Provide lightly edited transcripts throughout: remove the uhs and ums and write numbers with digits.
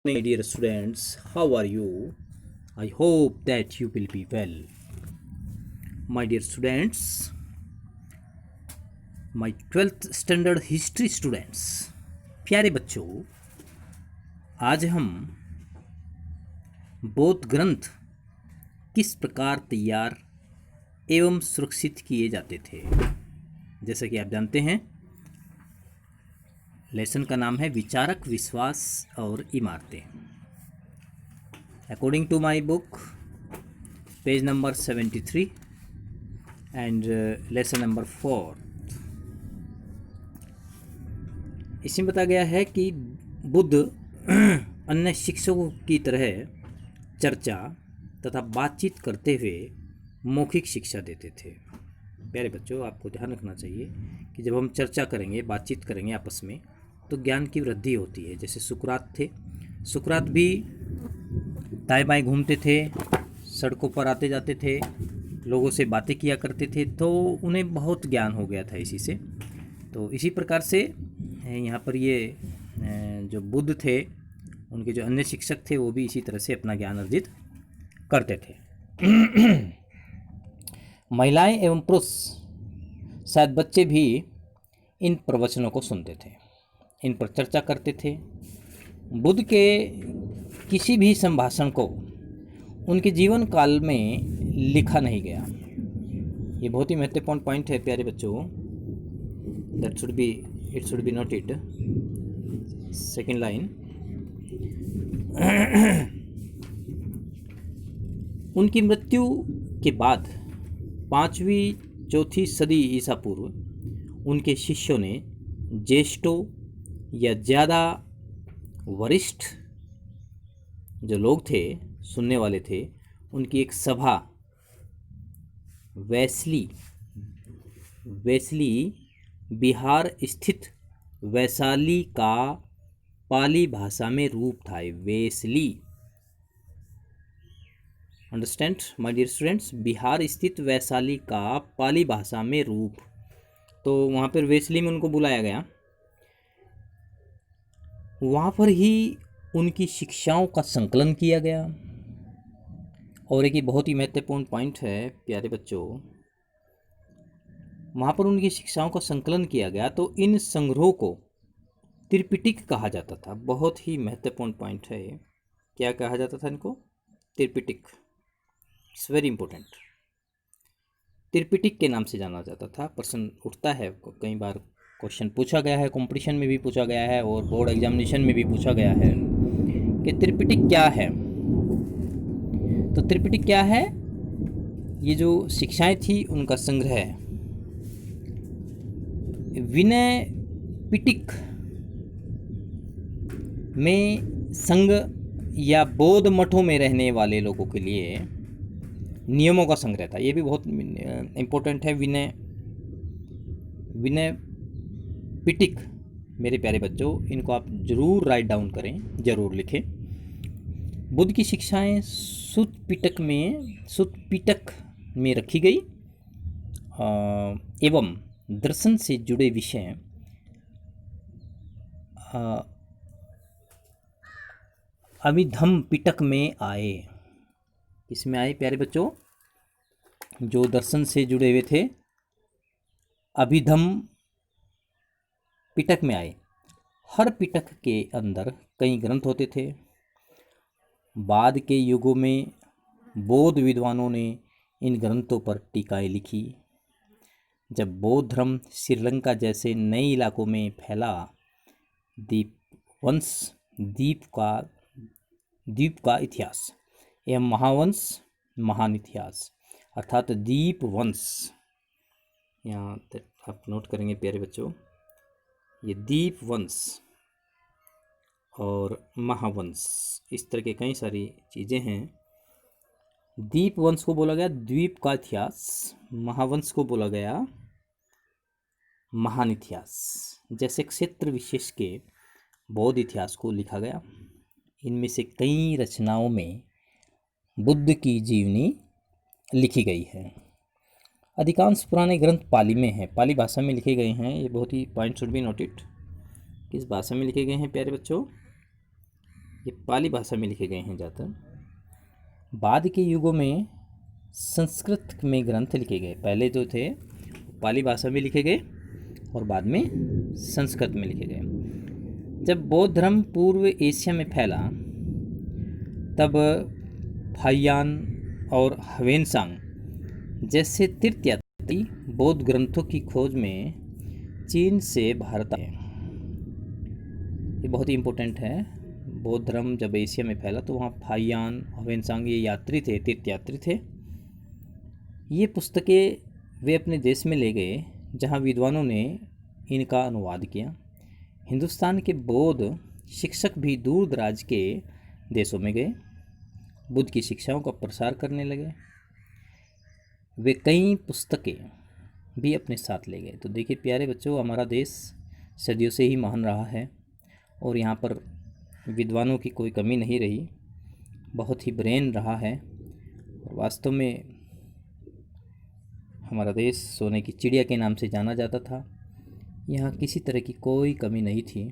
My dear students, how are you? I hope that you will be well. My dear students, my 12th standard history students, प्यारे बच्चों, आज हम बौद्ध ग्रंथ किस प्रकार तैयार एवं सुरक्षित किए जाते थे। जैसा कि आप जानते हैं, लेसन का नाम है विचारक, विश्वास और इमारतें। According to my book, page number 73 and lesson number 4, इसमें बताया गया है कि बुद्ध अन्य शिक्षकों की तरह चर्चा तथा बातचीत करते हुए मौखिक शिक्षा देते थे। प्यारे बच्चों, आपको ध्यान रखना चाहिए कि जब हम चर्चा करेंगे, बातचीत करेंगे आपस में, तो ज्ञान की वृद्धि होती है। जैसे सुकरात थे, सुकरात भी दाएं बाएं घूमते थे, सड़कों पर आते जाते थे, लोगों से बातें किया करते थे, तो उन्हें बहुत ज्ञान हो गया था इसी से। तो इसी प्रकार से यहाँ पर ये जो बुद्ध थे, उनके जो अन्य शिक्षक थे, वो भी इसी तरह से अपना ज्ञान अर्जित करते थे। महिलाएं एवं पुरुष, शायद बच्चे भी इन प्रवचनों को सुनते थे, इन पर चर्चा करते थे। बुद्ध के किसी भी संभाषण को उनके जीवन काल में लिखा नहीं गया। ये बहुत ही महत्वपूर्ण पॉइंट है प्यारे बच्चों, it should be noted. Second line, उनकी मृत्यु के बाद 5वीं 4वीं सदी ईसा पूर्व उनके शिष्यों ने ज्येष्ठों या ज़्यादा वरिष्ठ जो लोग थे, सुनने वाले थे, उनकी एक सभा वैसली बिहार स्थित वैशाली का पाली भाषा में रूप था। वैसली, understand my dear students, Bihar स्थित वैशाली का पाली भाषा में रूप। तो वहाँ पर वैसली में उनको बुलाया गया, वहाँ पर ही उनकी शिक्षाओं का संकलन किया गया। और एक बहुत ही महत्वपूर्ण पॉइंट है प्यारे बच्चों, वहाँ पर उनकी शिक्षाओं का संकलन किया गया, तो इन संग्रहों को त्रिपिटक कहा जाता था। बहुत ही महत्वपूर्ण पॉइंट है। क्या कहा जाता था इनको? Tripitaka. It's very important. Tripitaka के नाम से जाना जाता था। प्रश्न उठता है, कई बार क्वेश्चन पूछा गया है, कंपटीशन में भी पूछा गया है और बोर्ड एग्जामिनेशन में भी पूछा गया है कि त्रिपिटक क्या है। तो त्रिपिटक क्या है? ये जो शिक्षाएं थी उनका संग्रह है। विनय पिटक में संघ या बौद्ध मठों में रहने वाले लोगों के लिए नियमों का संग्रह था। ये भी बहुत इम्पोर्टेंट है। विनय पिटक, मेरे प्यारे बच्चों, इनको आप जरूर राइट डाउन करें, जरूर लिखें। बुद्ध की शिक्षाएं सुत्त पिटक में रखी गई एवं दर्शन से जुड़े विषय अभिधम्म पिटक में आए। इसमें आए प्यारे बच्चों, जो दर्शन से जुड़े हुए थे, अभिधम्म पिटक में आए। हर पिटक के अंदर कई ग्रंथ होते थे। बाद के युगों में बौद्ध विद्वानों ने इन ग्रंथों पर टीकाएं लिखी। जब बौद्ध धर्म श्रीलंका जैसे नए इलाकों में फैला, द्वीप का इतिहास एवं महावंश, महान इतिहास अर्थात द्वीप वंश, यहाँ आप नोट करेंगे प्यारे बच्चों, ये द्वीप वंश और महावंश, इस तरह के कई सारी चीज़ें हैं। द्वीप वंश को बोला गया द्वीप का इतिहास, महावंश को बोला गया महान इतिहास। जैसे क्षेत्र विशेष के बौद्ध इतिहास को लिखा गया। इनमें से कई रचनाओं में बुद्ध की जीवनी लिखी गई है। अधिकांश पुराने ग्रंथ पाली में हैं, पाली भाषा में लिखे गए हैं। ये बहुत ही पॉइंट शुड बी नोटेड। किस भाषा में लिखे गए हैं प्यारे बच्चों? ये पाली भाषा में लिखे गए हैं ज़्यादातर। बाद के युगों में संस्कृत में ग्रंथ लिखे गए। पहले जो थे पाली भाषा में लिखे गए और बाद में संस्कृत में लिखे गए। जब बौद्ध धर्म पूर्व एशिया में फैला तब फाहियान और ह्वेनसांग जैसे तीर्थयात्री बौद्ध ग्रंथों की खोज में चीन से भारत आए। ये बहुत ही इम्पोर्टेंट है। बौद्ध धर्म जब एशिया में फैला तो वहाँ फाहियान ह्वेनसांग ये यात्री थे, तीर्थयात्री थे। ये पुस्तकें वे अपने देश में ले गए जहाँ विद्वानों ने इनका अनुवाद किया। हिंदुस्तान के बौद्ध शिक्षक भी दूर दराज के देशों में गए, बुद्ध की शिक्षाओं का प्रसार करने लगे। वे कई पुस्तकें भी अपने साथ ले गए। तो देखिए प्यारे बच्चों, हमारा देश सदियों से ही महान रहा है और यहाँ पर विद्वानों की कोई कमी नहीं रही, बहुत ही ब्रेन रहा है। और वास्तव में हमारा देश सोने की चिड़िया के नाम से जाना जाता था। यहाँ किसी तरह की कोई कमी नहीं थी,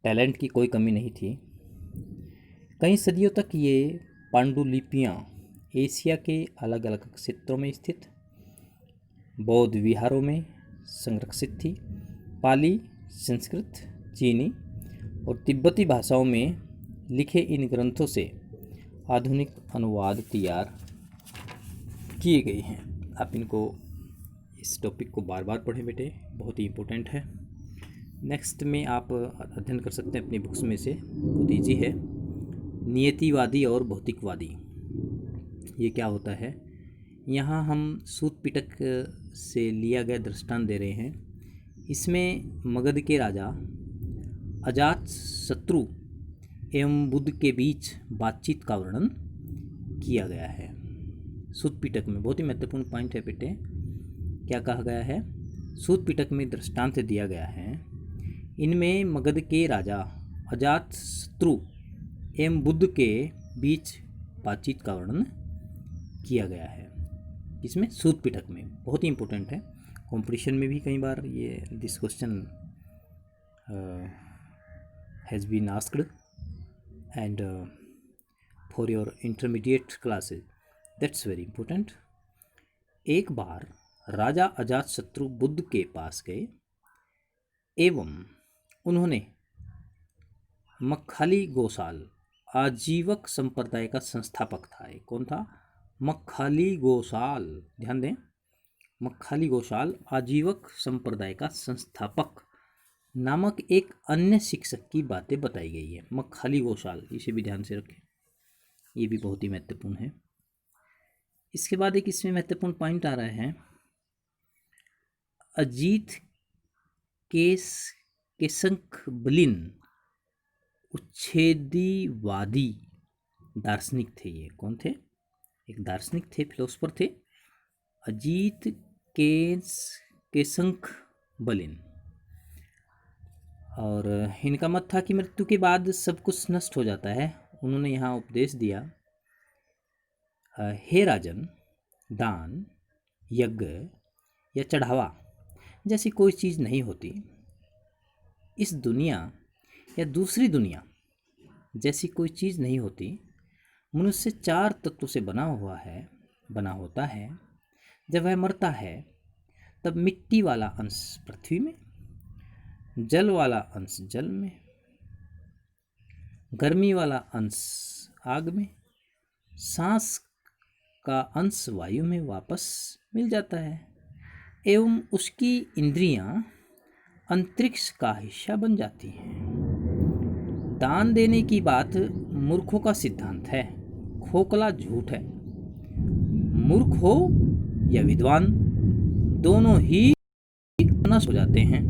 टैलेंट की कोई कमी नहीं थी। कई सदियों तक ये पांडुलिपियाँ एशिया के अलग अलग क्षेत्रों में स्थित बौद्ध विहारों में संरक्षित थी। पाली, संस्कृत, चीनी और तिब्बती भाषाओं में लिखे इन ग्रंथों से आधुनिक अनुवाद तैयार किए गए हैं। आप इनको, इस टॉपिक को बार बार पढ़ें बेटे, बहुत ही इम्पोर्टेंट है। नेक्स्ट में आप अध्ययन कर सकते हैं अपनी बुक्स में से, बहुत ईजी है। नियतिवादी और भौतिकवादी, ये क्या होता है? यहाँ हम सूत पिटक से लिया गया दृष्टांत दे रहे हैं। इसमें मगध के राजा अजात शत्रु एवं बुद्ध के बीच बातचीत का वर्णन किया गया है। सूत पिटक में बहुत ही महत्वपूर्ण पॉइंट है बेटे, क्या कहा गया है? सूत पिटक में दृष्टांत दिया गया है। इनमें मगध के राजा अजात शत्रु एवं बुद्ध के बीच बातचीत का वर्णन किया गया है। इसमें सूत पिटक में बहुत ही इम्पोर्टेंट है। कंपटीशन में भी कई बार ये this question has been asked and for your intermediate classes, that's very important. एक बार राजा अजातशत्रु बुद्ध के पास गए एवं उन्होंने मक्खाली गोसाल आजीवक संप्रदाय का संस्थापक था। कौन था? मक्खाली गोसाल, ध्यान दें, मक्खाली गोसाल आजीवक संप्रदाय का संस्थापक नामक एक अन्य शिक्षक की बातें बताई गई है। मक्खाली गोसाल, इसे भी ध्यान से रखें, ये भी बहुत ही महत्वपूर्ण है। इसके बाद एक इसमें महत्वपूर्ण पॉइंट आ रहा है, अजीत केशंक बलिन उच्छेदीवादी दार्शनिक थे। ये कौन थे? एक दार्शनिक थे, फिलोसफर थे, अजीत केशंक बलिन। और इनका मत था कि मृत्यु के बाद सब कुछ नष्ट हो जाता है। उन्होंने यहाँ उपदेश दिया, हे राजन, दान, यज्ञ या चढ़ावा जैसी कोई चीज़ नहीं होती। इस दुनिया या दूसरी दुनिया जैसी कोई चीज़ नहीं होती। मनुष्य 4 तत्वों से बना होता है। जब वह मरता है तब मिट्टी वाला अंश पृथ्वी में, जल वाला अंश जल में, गर्मी वाला अंश आग में, सांस का अंश वायु में वापस मिल जाता है एवं उसकी इंद्रियां अंतरिक्ष का हिस्सा बन जाती हैं। दान देने की बात मूर्खों का सिद्धांत है, खोखला झूठ है। मूर्ख हो या विद्वान, दोनों ही नष्ट हो जाते हैं।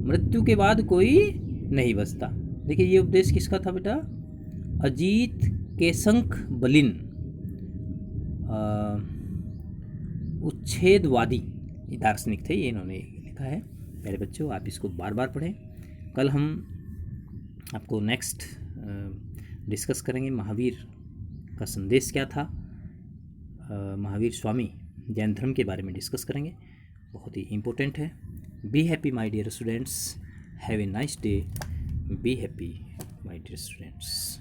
मृत्यु के बाद कोई नहीं बचता। देखिए ये उपदेश किसका था बेटा? अजीत केशंक बलिन, उच्छेदवादी दार्शनिक थे, ये इन्होंने लिखा है। प्यारे बच्चों, आप इसको बार बार पढ़ें। कल हम आपको नेक्स्ट डिस्कस करेंगे महावीर का संदेश क्या था। महावीर स्वामी जैन धर्म के बारे में डिस्कस करेंगे, बहुत ही इम्पोर्टेंट है। Be happy my dear students, have a nice day, be happy my my dear students.